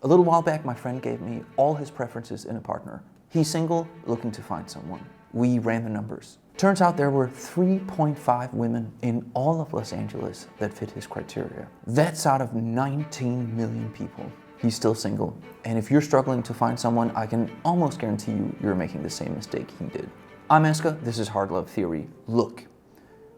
A little while back, my friend gave me all his preferences in a partner. He's single, looking to find someone. We ran the numbers. Turns out there were 3.5 women in all of Los Angeles that fit his criteria. That's out of 19 million people. He's still single, and if you're struggling to find someone, I can almost guarantee you're making the same mistake he did. I'm Eska, this is Hard Love Theory. Look,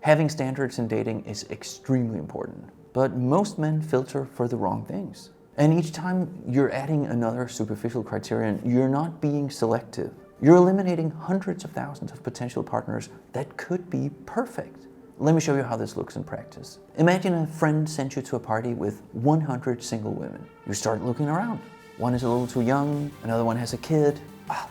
having standards in dating is extremely important, but most men filter for the wrong things. And each time you're adding another superficial criterion, you're not being selective. You're eliminating hundreds of thousands of potential partners that could be perfect. Let me show you how this looks in practice. Imagine a friend sent you to a party with 100 single women. You start looking around. One is a little too young, another one has a kid,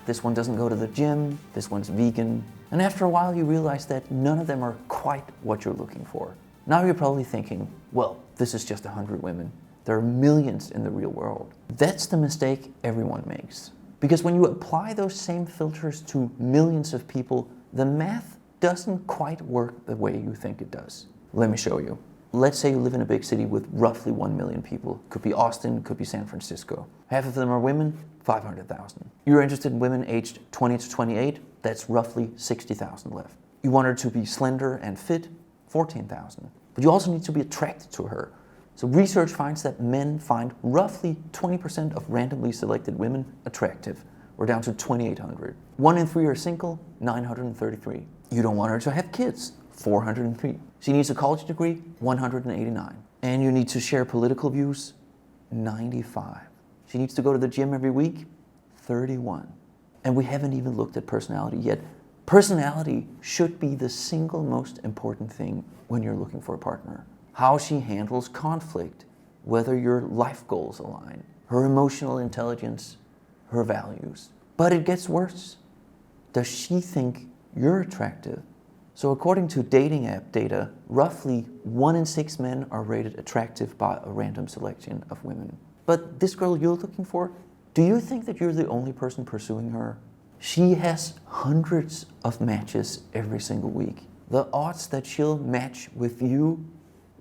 this one doesn't go to the gym, this one's vegan. And after a while you realize that none of them are quite what you're looking for. Now you're probably thinking, well, this is just 100 women. There are millions in the real world. That's the mistake everyone makes. Because when you apply those same filters to millions of people, the math doesn't quite work the way you think it does. Let me show you. Let's say you live in a big city with roughly 1 million people. Could be Austin, could be San Francisco. Half of them are women, 500,000. You're interested in women aged 20 to 28, that's roughly 60,000 left. You want her to be slender and fit, 14,000. But you also need to be attracted to her. So research finds that men find roughly 20% of randomly selected women attractive. We're down to 2,800. 1 in 3 are single, 933. You don't want her to have kids, 403. She needs a college degree, 189. And you need to share political views, 95. She needs to go to the gym every week, 31. And we haven't even looked at personality yet. Personality should be the single most important thing when you're looking for a partner. How she handles conflict, whether your life goals align, her emotional intelligence, her values. But it gets worse. Does she think you're attractive? So according to dating app data, roughly 1 in 6 men are rated attractive by a random selection of women. But this girl you're looking for, do you think that you're the only person pursuing her? She has hundreds of matches every single week. The odds that she'll match with you,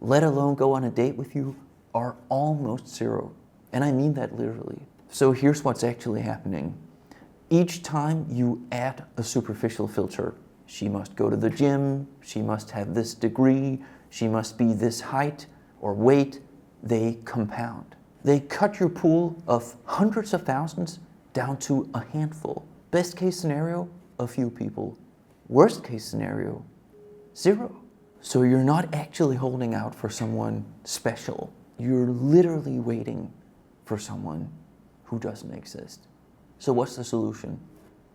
let alone go on a date with you, are almost zero. And I mean that literally. So here's what's actually happening. Each time you add a superficial filter, she must go to the gym, she must have this degree, she must be this height or weight, they compound. They cut your pool of hundreds of thousands down to a handful. Best case scenario, a few people. Worst case scenario, 0. So you're not actually holding out for someone special. You're literally waiting for someone who doesn't exist. So what's the solution?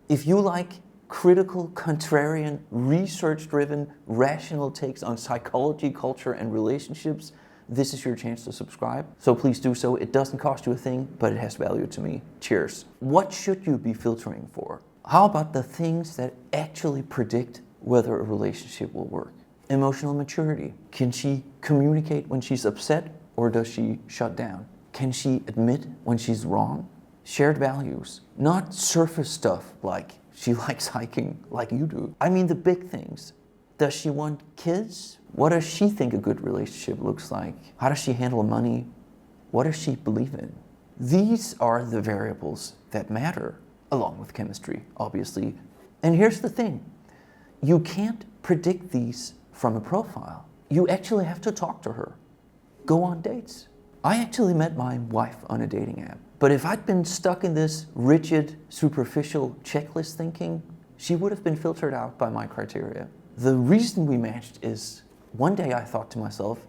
If you like critical, contrarian, research-driven, rational takes on psychology, culture, and relationships, this is your chance to subscribe. So please do so. It doesn't cost you a thing, but it has value to me. Cheers. What should you be filtering for? How about the things that actually predict whether a relationship will work? Emotional maturity. Can she communicate when she's upset, or does she shut down? Can she admit when she's wrong? Shared values. Not surface stuff like she likes hiking like you do. I mean the big things. Does she want kids? What does she think a good relationship looks like? How does she handle money? What does she believe in? These are the variables that matter, along with chemistry, obviously. And here's the thing. You can't predict these from a profile. You actually have to talk to her. Go on dates. I actually met my wife on a dating app. But if I'd been stuck in this rigid, superficial checklist thinking, she would have been filtered out by my criteria. The reason we matched is, one day I thought to myself,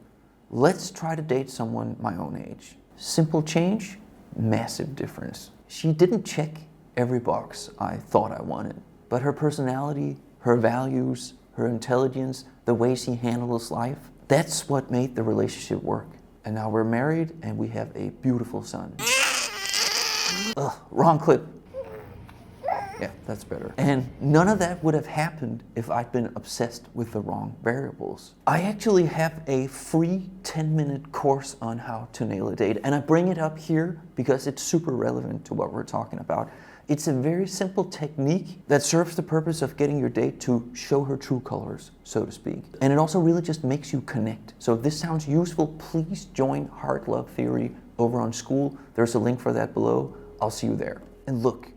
let's try to date someone my own age. Simple change, massive difference. She didn't check every box I thought I wanted, but her personality, her values, her intelligence, the way she handles life, that's what made the relationship work. And now we're married and we have a beautiful son. Ugh, wrong clip. Yeah, that's better. And none of that would have happened if I'd been obsessed with the wrong variables. I actually have a free 10-minute course on how to nail a date, and I bring it up here because it's super relevant to what we're talking about. It's a very simple technique that serves the purpose of getting your date to show her true colors, so to speak. And it also really just makes you connect. So if this sounds useful, please join Hard Love Theory over on school. There's a link for that below. I'll see you there. And look,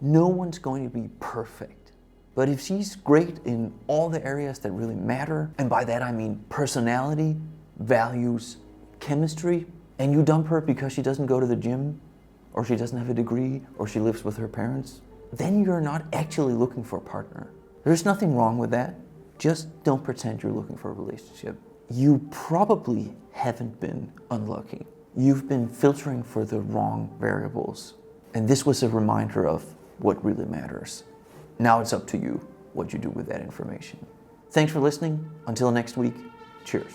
no one's going to be perfect. But if she's great in all the areas that really matter, and by that I mean personality, values, chemistry, and you dump her because she doesn't go to the gym, or she doesn't have a degree, or she lives with her parents, then you're not actually looking for a partner. There's nothing wrong with that. Just don't pretend you're looking for a relationship. You probably haven't been unlucky. You've been filtering for the wrong variables. And this was a reminder of what really matters. Now it's up to you what you do with that information. Thanks for listening. Until next week, cheers.